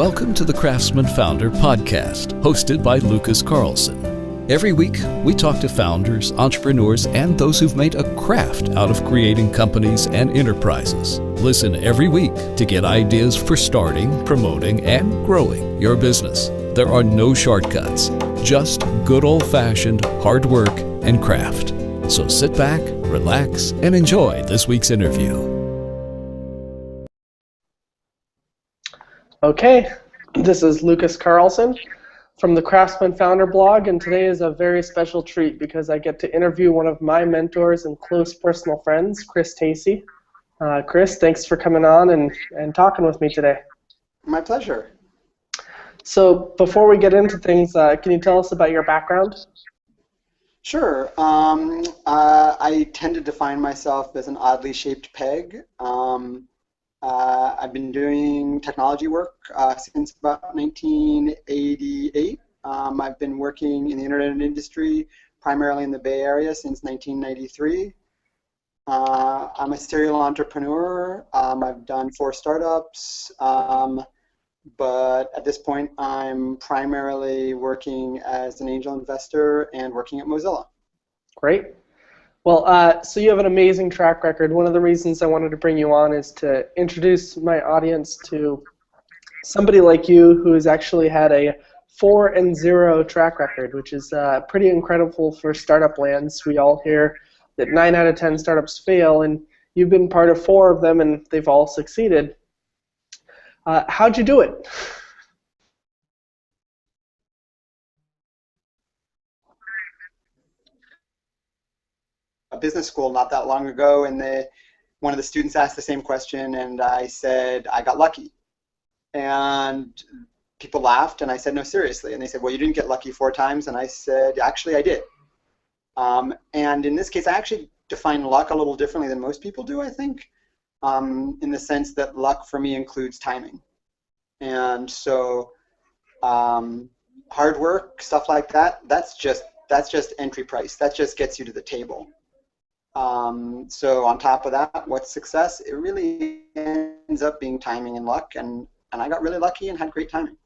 Welcome to the Craftsman Founder Podcast, hosted by Lucas Carlson. Every week, we talk to founders, entrepreneurs, and those who've made a craft out of creating companies and enterprises. Listen every week to get ideas for starting, promoting, and growing your business. There are no shortcuts, just good old-fashioned hard work and craft. So sit back, relax, and enjoy this week's interview. Okay, this is Lucas Carlson from the Craftsman Founder blog, and today is a very special treat because I get to interview one of my mentors and close personal friends, Tacy. Chris, thanks for coming on and talking with me today. My pleasure. So before we get into things, can you tell us about your background? Sure. I tend to define myself as an oddly shaped peg. I've been doing technology work since about 1988. I've been working in the internet industry, primarily in the Bay Area, since 1993. I'm a serial entrepreneur. I've done 4 startups, but at this point I'm primarily working as an angel investor and working at Mozilla. Great. Well, so you have an amazing track record. One of the reasons I wanted to bring you on is to introduce my audience to somebody like you who has actually had a 4-0 track record, which is pretty incredible for startup lands. We all hear that 9 out of 10 startups fail, and you've been part of 4 of them, and they've all succeeded. How'd you do it? A business school not that long ago, and one of the students asked the same question, and I said, I got lucky. And people laughed, and I said, no, seriously. And they said, well, you didn't get lucky 4 times. And I said, actually, I did. And in this case, I actually define luck a little differently than most people do, I think, in the sense that luck for me includes timing. And so hard work, stuff like that, that's just entry price. That just gets you to the table. So on top of that, what's success? It really ends up being timing and luck, and I got really lucky and had great timing.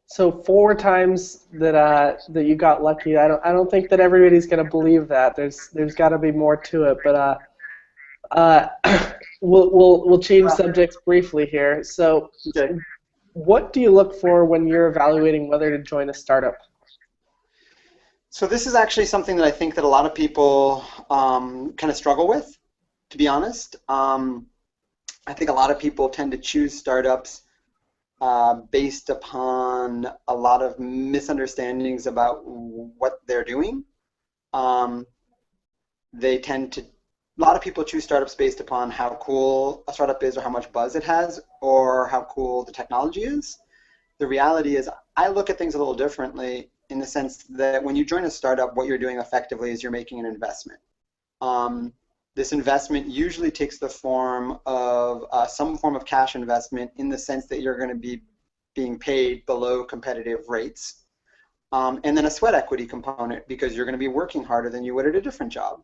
So 4 times that you got lucky. I don't think that everybody's going to believe that. There's got to be more to it. But we'll change subjects briefly here. So, okay. What do you look for when you're evaluating whether to join a startup? So this is actually something that I think that a lot of people kind of struggle with, to be honest. I think a lot of people tend to choose startups based upon a lot of misunderstandings about what they're doing. A lot of people choose startups based upon how cool a startup is or how much buzz it has or how cool the technology is. The reality is I look at things a little differently, in the sense that when you join a startup, what you're doing effectively is you're making an investment. This investment usually takes the form of some form of cash investment, in the sense that you're going to be being paid below competitive rates. And then a sweat equity component, because you're going to be working harder than you would at a different job.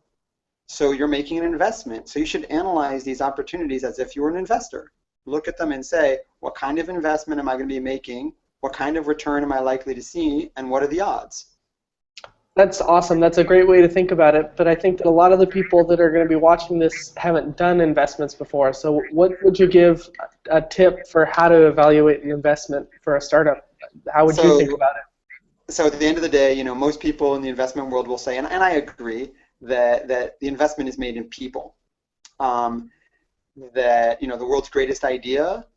So you're making an investment. So you should analyze these opportunities as if you were an investor. Look at them and say, what kind of investment am I going to be making? What kind of return am I likely to see, and what are the odds? That's awesome. That's a great way to think about it. But I think that a lot of the people that are going to be watching this haven't done investments before. So what would you give a tip for how to evaluate an investment for a startup? How would you think about it? So at the end of the day, most people in the investment world will say, and I agree, that the investment is made in people. That the world's greatest idea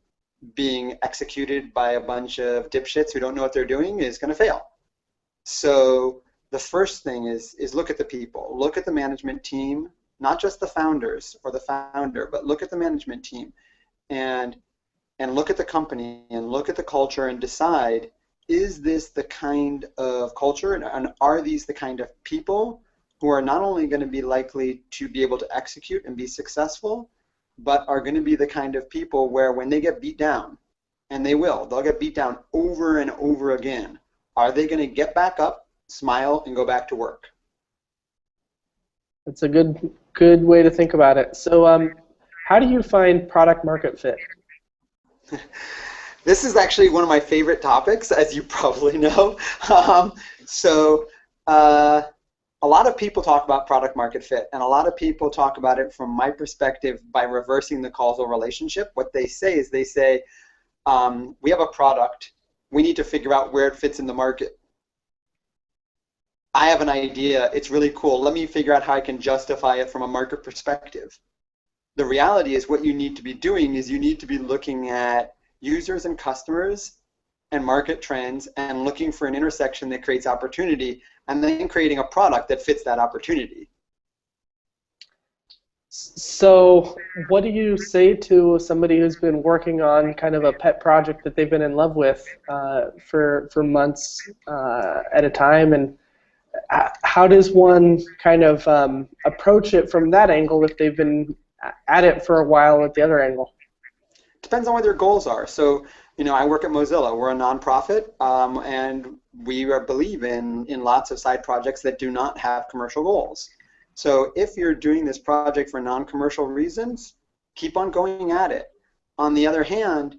being executed by a bunch of dipshits who don't know what they're doing is going to fail. So the first thing is look at the people. Look at the management team, not just the founders or the founder, but look at the management team and look at the company and look at the culture and decide, is this the kind of culture and are these the kind of people who are not only going to be likely to be able to execute and be successful, but are going to be the kind of people where when they get beat down, and they'll get beat down over and over again, are they going to get back up, smile, and go back to work? That's a good way to think about it. So how do you find product market fit? This is actually one of my favorite topics, as you probably know. So a lot of people talk about product market fit, and a lot of people talk about it from my perspective by reversing the causal relationship. What they say is they say, we have a product, we need to figure out where it fits in the market. I have an idea, it's really cool, let me figure out how I can justify it from a market perspective. The reality is what you need to be doing is you need to be looking at users and customers and market trends and looking for an intersection that creates opportunity and then creating a product that fits that opportunity. So what do you say to somebody who's been working on kind of a pet project that they've been in love with for months at a time, and how does one kind of approach it from that angle if they've been at it for a while at the other angle? Depends on what their goals are. So, I work at Mozilla. We're a nonprofit, and we believe in lots of side projects that do not have commercial goals. So if you're doing this project for non-commercial reasons, keep on going at it. On the other hand,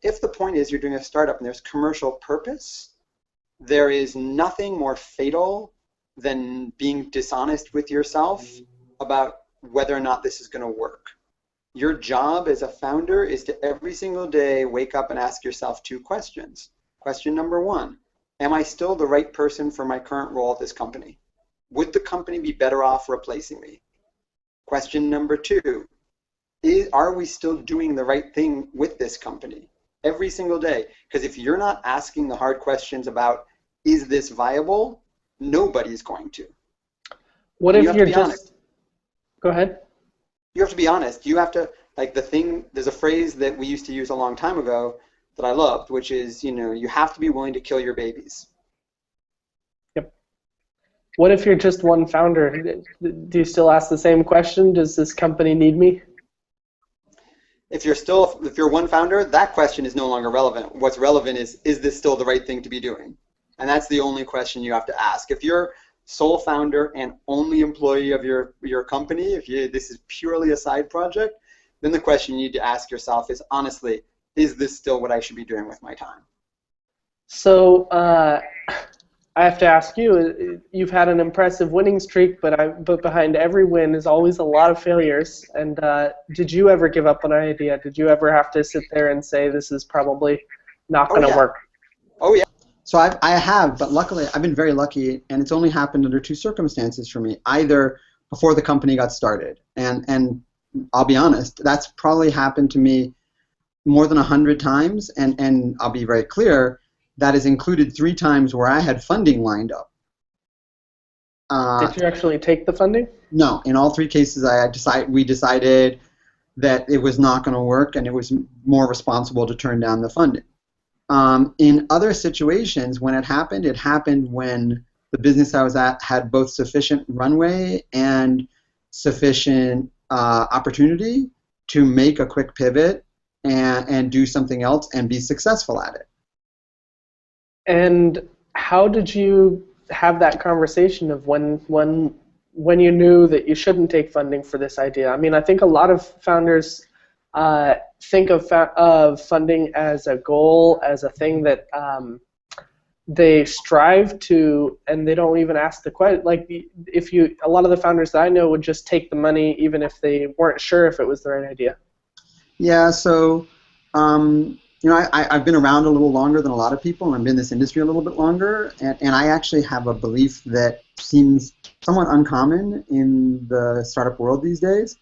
if the point is you're doing a startup and there's commercial purpose, there is nothing more fatal than being dishonest with yourself about whether or not this is going to work. Your job as a founder is to every single day wake up and ask yourself 2 questions. Question number 1, am I still the right person for my current role at this company? Would the company be better off replacing me? Question number 2, are we still doing the right thing with this company? Every single day. Because if you're not asking the hard questions about, is this viable, nobody's going to. What if you're just... honest. Go ahead. You have to be honest. You have to, there's a phrase that we used to use a long time ago that I loved, which is, you have to be willing to kill your babies. Yep. What if you're just one founder? Do you still ask the same question? Does this company need me? If you're one founder, that question is no longer relevant. What's relevant is this still the right thing to be doing? And that's the only question you have to ask. If you're sole founder and only employee of your company, this is purely a side project, then the question you need to ask yourself is, honestly, is this still what I should be doing with my time? So I have to ask you, you've had an impressive winning streak, but behind every win is always a lot of failures. And did you ever give up on an idea? Did you ever have to sit there and say, this is probably not going to work? Oh, yeah. So I have, but luckily I've been very lucky, and it's only happened under 2 circumstances for me. Either before the company got started, and I'll be honest, that's probably happened to me more than 100 times, and I'll be very clear, that has included 3 times where I had funding lined up. Did you actually take the funding? No, in all 3 cases we decided that it was not going to work, and it was more responsible to turn down the funding. In other situations, when it happened when the business I was at had both sufficient runway and sufficient opportunity to make a quick pivot and do something else and be successful at it. And how did you have that conversation of when you knew that you shouldn't take funding for this idea? I mean, I think a lot of founders think of funding as a goal, as a thing that they strive to, and they don't even ask the question. A lot of the founders that I know would just take the money even if they weren't sure if it was the right idea. Yeah, so I've been around a little longer than a lot of people, and I've been in this industry a little bit longer, and I actually have a belief that seems somewhat uncommon in the startup world these days.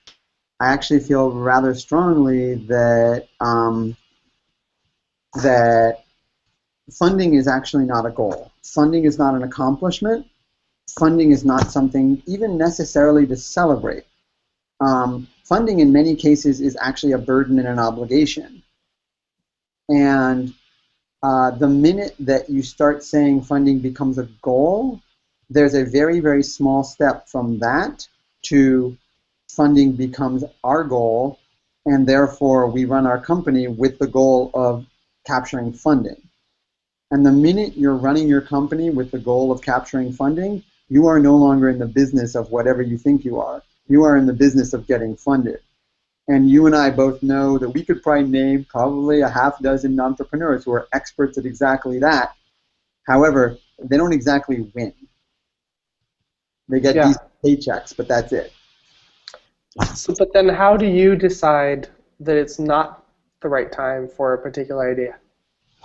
I actually feel rather strongly that that funding is actually not a goal. Funding is not an accomplishment. Funding is not something even necessarily to celebrate. Funding in many cases is actually a burden and an obligation. And the minute that you start saying funding becomes a goal, there's a very, very small step from that to funding becomes our goal, and therefore we run our company with the goal of capturing funding. And the minute you're running your company with the goal of capturing funding, you are no longer in the business of whatever you think you are. You are in the business of getting funded. And you and I both know that we could probably name probably a half dozen entrepreneurs who are experts at exactly that. However, they don't exactly win. They get decent paychecks, but that's it. So, but then how do you decide that it's not the right time for a particular idea?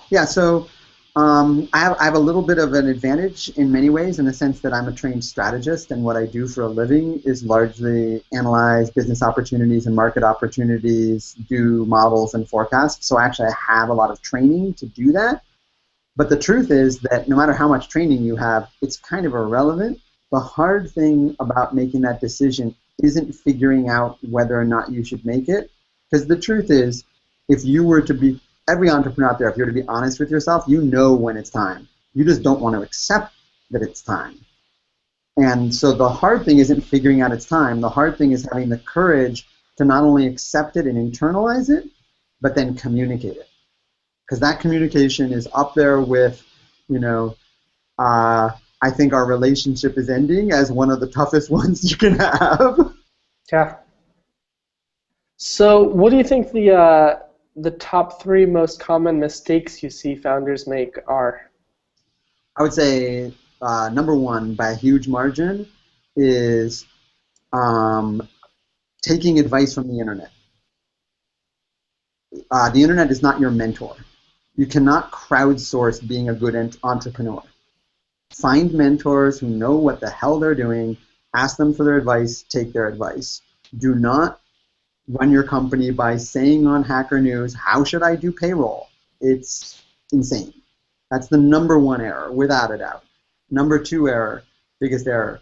Yeah, so I have a little bit of an advantage in many ways in the sense that I'm a trained strategist, and what I do for a living is largely analyze business opportunities and market opportunities, do models and forecasts. So actually I have a lot of training to do that. But the truth is that no matter how much training you have, it's kind of irrelevant. The hard thing about making that decision isn't figuring out whether or not you should make it. Because the truth is, if you were to be, every entrepreneur out there, if you were to be honest with yourself, you know when it's time. You just don't want to accept that it's time. And so the hard thing isn't figuring out it's time. The hard thing is having the courage to not only accept it and internalize it, but then communicate it. Because that communication is up there with, I think our relationship is ending as one of the toughest ones you can have. Yeah. So what do you think the top 3 most common mistakes you see founders make are? I would say number 1, by a huge margin, is taking advice from the internet. The internet is not your mentor. You cannot crowdsource being a good entrepreneur. Find mentors who know what the hell they're doing, ask them for their advice, take their advice. Do not run your company by saying on Hacker News, how should I do payroll? It's insane. That's the number 1 error, without a doubt. Number 2 error, biggest error,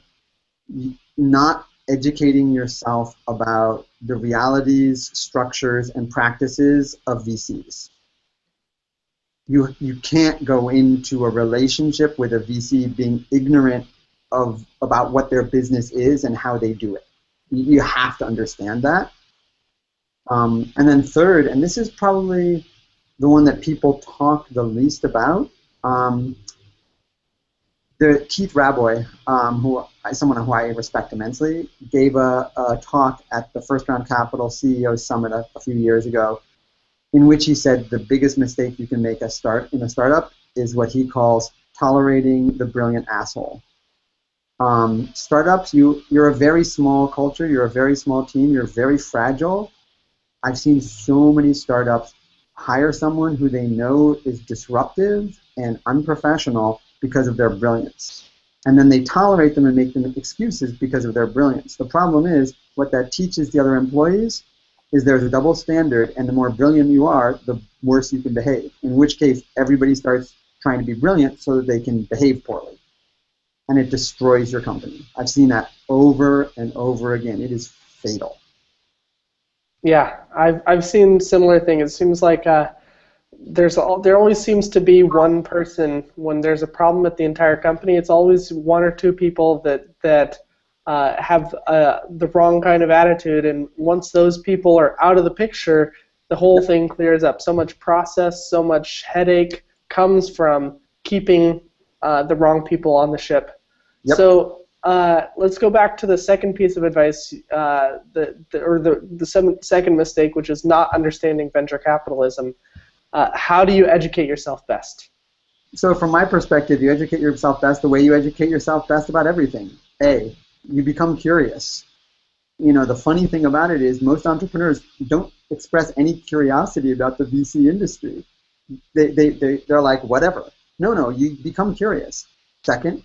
not educating yourself about the realities, structures, and practices of VCs. You can't go into a relationship with a VC being ignorant about what their business is and how they do it. You have to understand that. And then third, and this is probably the one that people talk the least about, Keith Rabois, someone who I respect immensely, gave a talk at the First Round Capital CEO Summit a few years ago, in which he said the biggest mistake you can make in a startup is what he calls tolerating the brilliant asshole. Startups, you're a very small culture, you're a very small team, you're very fragile. I've seen so many startups hire someone who they know is disruptive and unprofessional because of their brilliance. And then they tolerate them and make them excuses because of their brilliance. The problem is, what that teaches the other employees is there's a double standard, and the more brilliant you are, the worse you can behave. In which case, everybody starts trying to be brilliant so that they can behave poorly. And it destroys your company. I've seen that over and over again. It is fatal. Yeah, I've seen similar things. It seems like there always seems to be one person when there's a problem at the entire company. It's always 1 or 2 people that have the wrong kind of attitude, and once those people are out of the picture, the whole thing clears up. So much process, so much headache comes from keeping the wrong people on the ship. Yep. So let's go back to the second piece of advice, the second mistake, which is not understanding venture capitalism. How do you educate yourself best? So from my perspective, you educate yourself best the way you educate yourself best about everything. A, you become curious. The funny thing about it is most entrepreneurs don't express any curiosity about the VC industry. They're like, whatever. No, you become curious. Second,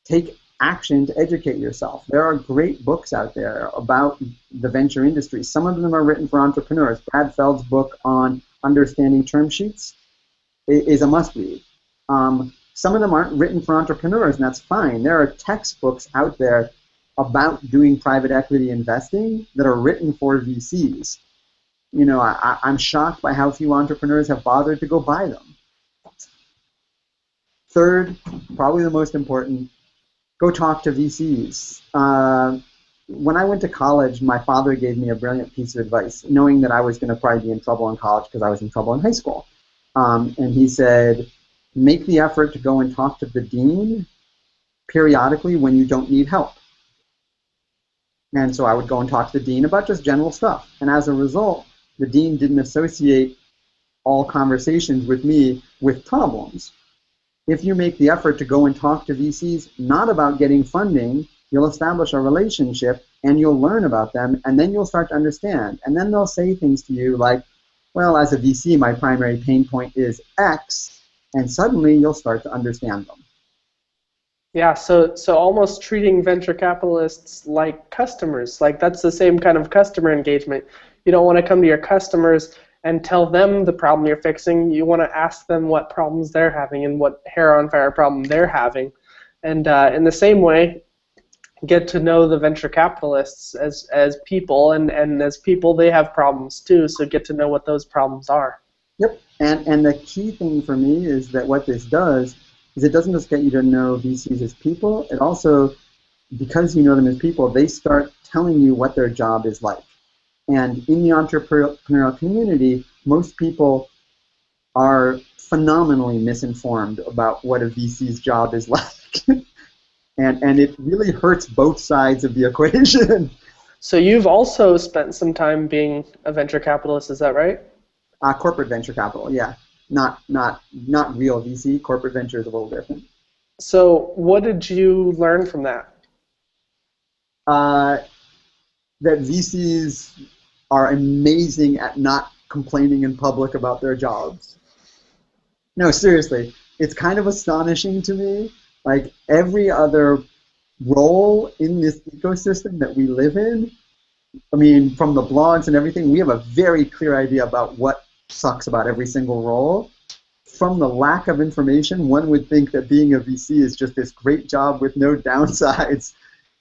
take action to educate yourself. There are great books out there about the venture industry. Some of them are written for entrepreneurs. Brad Feld's book on understanding term sheets is a must-read. Some of them aren't written for entrepreneurs, and that's fine. There are textbooks out there about doing private equity investing that are written for VCs. I'm shocked by how few entrepreneurs have bothered to go buy them. Third, probably the most important, go talk to VCs. When I went to college, my father gave me a brilliant piece of advice, knowing that I was going to probably be in trouble in college because I was in trouble in high school. And he said, make the effort to go and talk to the dean periodically when you don't need help. And so I would go and talk to the dean about just general stuff. And as a result, the dean didn't associate all conversations with me with problems. If you make the effort to go and talk to VCs, not about getting funding, you'll establish a relationship and you'll learn about them, and then you'll start to understand. And then they'll say things to you like, well, as a VC, my primary pain point is X, and suddenly you'll start to understand them. Yeah, so almost treating venture capitalists like customers. Like, that's the same kind of customer engagement. You don't want to come to your customers and tell them the problem you're fixing. You want to ask them what problems they're having and what hair-on-fire problem they're having. And in the same way, get to know the venture capitalists as people, and as people, they have problems too, so get to know what those problems are. Yep, and the key thing for me is that what this does is it doesn't just get you to know VCs as people, it also, because you know them as people, they start telling you what their job is like. And in the entrepreneurial community, most people are phenomenally misinformed about what a VC's job is like. And it really hurts both sides of the equation. So you've also spent some time being a venture capitalist, is that right? Corporate venture capital, yeah. Not real VC. Corporate venture is a little different. So what did you learn from that? That VCs are amazing at not complaining in public about their jobs. No, seriously, it's kind of astonishing to me. Like, every other role in this ecosystem that we live in, I mean, from the blogs and everything, we have a very clear idea about what sucks about every single role. From the lack of information, one would think that being a VC is just this great job with no downsides,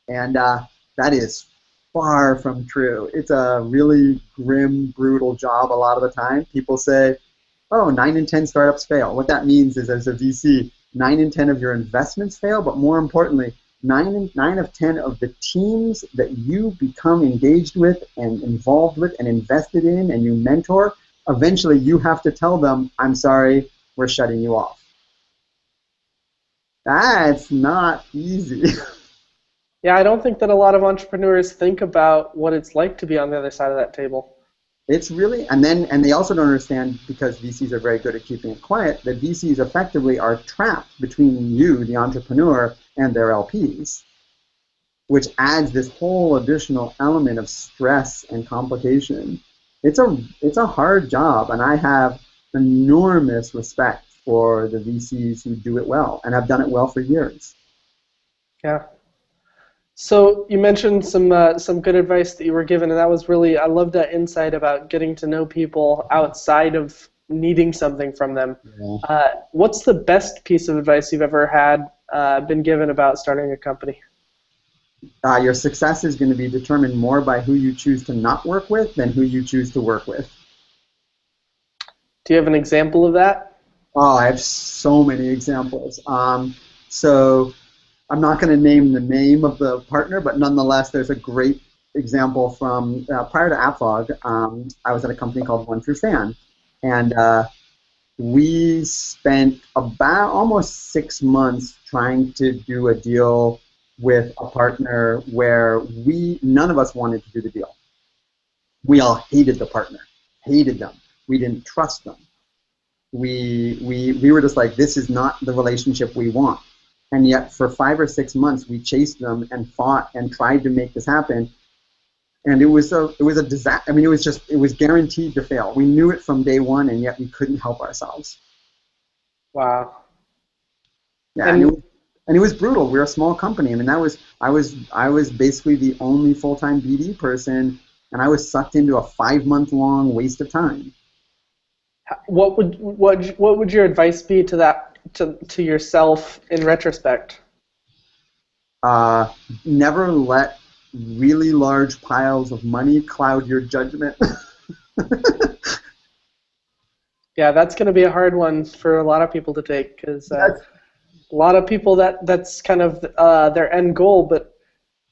and that is far from true. It's a really grim, brutal job a lot of the time. People say, oh, 9 in 10 startups fail. What that means is, as a VC, 9 in 10 of your investments fail, but more importantly, 9 of 10 of the teams that you become engaged with and involved with and invested in and you mentor, eventually you have to tell them, I'm sorry, we're shutting you off. That's not easy. Yeah, I don't think that a lot of entrepreneurs think about what it's like to be on the other side of that table. It's really, and they also don't understand, because VCs are very good at keeping it quiet, that VCs effectively are trapped between you, the entrepreneur, and their LPs, which adds this whole additional element of stress and complication. It's a hard job, and I have enormous respect for the VCs who do it well, and have done it well for years. Yeah. So you mentioned some good advice that you were given, and that was really, I love that insight about getting to know people outside of needing something from them. Yeah. What's the best piece of advice you've ever had been given about starting a company? Your success is going to be determined more by who you choose to not work with than who you choose to work with. Do you have an example of that? Oh, I have so many examples. So I'm not going to name the name of the partner, but nonetheless, there's a great example from prior to AppFog. I was at a company called One True Fan, and we spent about almost 6 months trying to do a deal with a partner where none of us wanted to do the deal. We all hated the partner, hated them. We didn't trust them. We were just like, this is not the relationship we want. And yet, for 5 or 6 months, we chased them and fought and tried to make this happen. And it was a disaster. I mean, it was guaranteed to fail. We knew it from day one, and yet we couldn't help ourselves. Wow. Yeah, and it was brutal. We're a small company. I mean, I was basically the only full-time BD person, and I was sucked into a 5-month-long waste of time. What would your advice be to that? To yourself in retrospect? Never let really large piles of money cloud your judgment. Yeah, that's going to be a hard one for a lot of people to take, because a lot of people that's kind of their end goal. But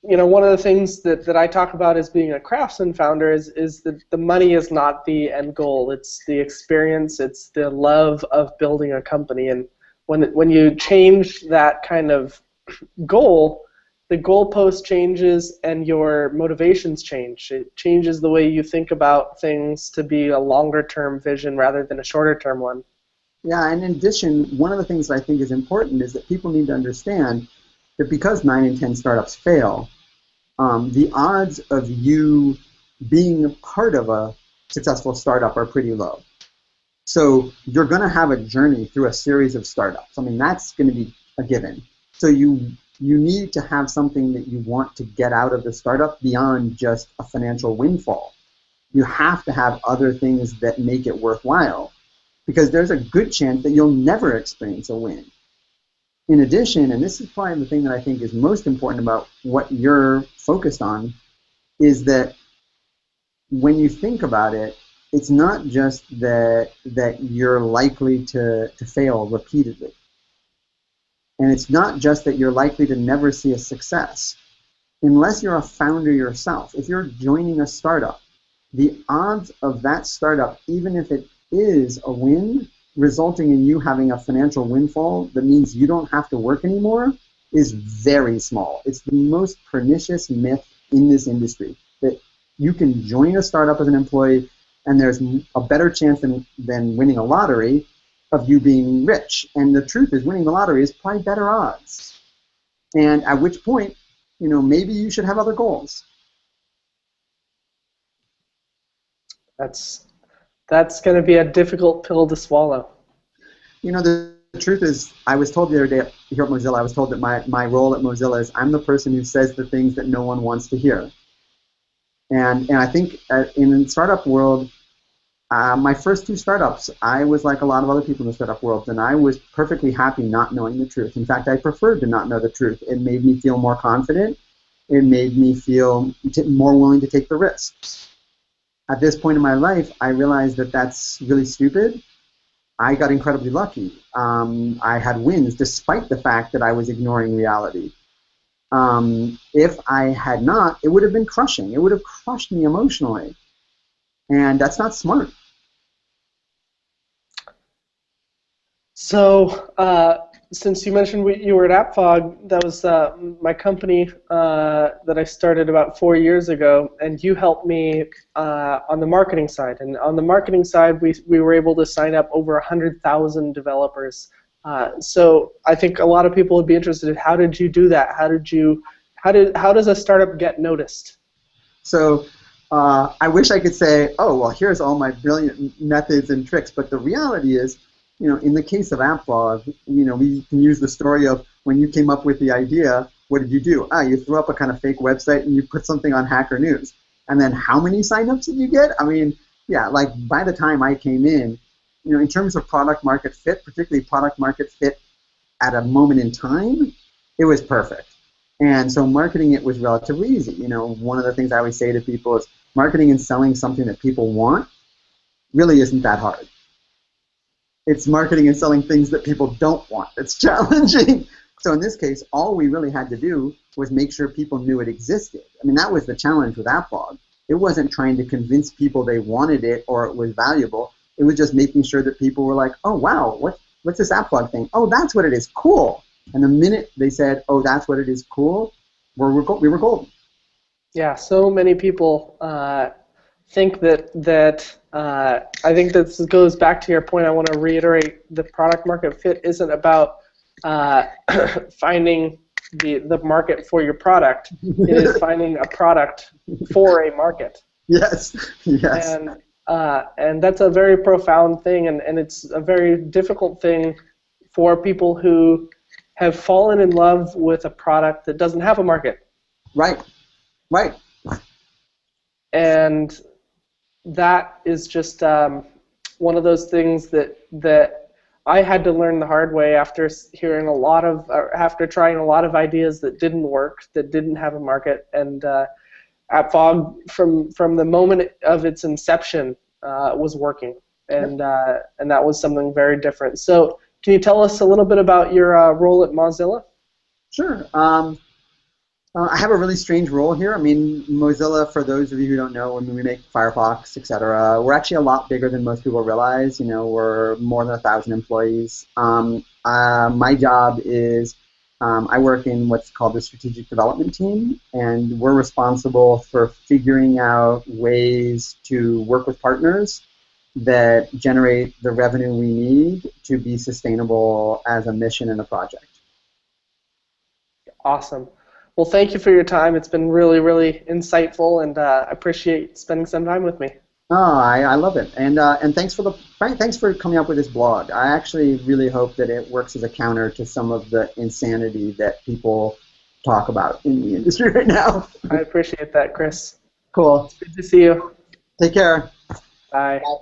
one of the things that I talk about as being a craftsman founder is that the money is not the end goal. It's the experience. It's the love of building a company. And when you change that kind of goal, the goalpost changes and your motivations change. It changes the way you think about things to be a longer-term vision rather than a shorter-term one. Yeah, and in addition, one of the things that I think is important is that people need to understand that because 9 in 10 startups fail, the odds of you being part of a successful startup are pretty low. So you're going to have a journey through a series of startups. I mean, that's going to be a given. So you need to have something that you want to get out of the startup beyond just a financial windfall. You have to have other things that make it worthwhile, because there's a good chance that you'll never experience a win. In addition, and this is probably the thing that I think is most important about what you're focused on, is that when you think about it, it's not just that you're likely to fail repeatedly. And it's not just that you're likely to never see a success. Unless you're a founder yourself, if you're joining a startup, the odds of that startup, even if it is a win, resulting in you having a financial windfall that means you don't have to work anymore, is very small. It's the most pernicious myth in this industry, that you can join a startup as an employee and there's a better chance than winning a lottery of you being rich. And the truth is, winning the lottery is probably better odds. And at which point, maybe you should have other goals. That's going to be a difficult pill to swallow. The truth is, I was told the other day here at Mozilla, I was told that my role at Mozilla is I'm the person who says the things that no one wants to hear. And I think in the startup world, my first 2 startups, I was like a lot of other people in the startup world, and I was perfectly happy not knowing the truth. In fact, I preferred to not know the truth. It made me feel more confident. It made me feel more willing to take the risks. At this point in my life, I realized that that's really stupid. I got incredibly lucky. I had wins despite the fact that I was ignoring reality. If I had not, it would have been crushing. It would have crushed me emotionally. And that's not smart. So, since you mentioned you were at AppFog, that was my company that I started about 4 years ago, and you helped me on the marketing side. And on the marketing side, we were able to sign up over 100,000 developers. So I think a lot of people would be interested in how did you do that? How does a startup get noticed? So I wish I could say, oh, well, here's all my brilliant methods and tricks, but the reality is, in the case of AppFog, we can use the story of when you came up with the idea, what did you do? You threw up a kind of fake website and you put something on Hacker News. And then how many signups did you get? I mean, yeah, like by the time I came in terms of product market fit, particularly product market fit at a moment in time, it was perfect. And so marketing it was relatively easy. One of the things I always say to people is marketing and selling something that people want really isn't that hard. It's marketing and selling things that people don't want. It's challenging. So in this case, all we really had to do was make sure people knew it existed. I mean, that was the challenge with AppFog. It wasn't trying to convince people they wanted it or it was valuable. It was just making sure that people were like, oh, wow, what's this AppFog thing? Oh, that's what it is. Cool. And the minute they said, oh, that's what it is, cool, we were golden. Yeah, so many people think that I think this goes back to your point. I want to reiterate the product market fit isn't about finding the market for your product. It is finding a product for a market. Yes. And that's a very profound thing, and it's a very difficult thing for people who have fallen in love with a product that doesn't have a market. Right. And that is just one of those things that I had to learn the hard way after after trying a lot of ideas that didn't work, that didn't have a market. And AppFog, from the moment of its inception, was working, and that was something very different. So, can you tell us a little bit about your role at Mozilla? Sure. I have a really strange role here. I mean, Mozilla, for those of you who don't know, when we make Firefox, etc., we're actually a lot bigger than most people realize. We're more than 1,000 employees. My job is I work in what's called the strategic development team, and we're responsible for figuring out ways to work with partners that generate the revenue we need to be sustainable as a mission and a project. Awesome. Well, thank you for your time. It's been really, really insightful, and I appreciate spending some time with me. Oh, I love it, and thanks for Frank. Thanks for coming up with this blog. I actually really hope that it works as a counter to some of the insanity that people talk about in the industry right now. I appreciate that, Chris. Cool. It's good to see you. Take care. Bye. Bye.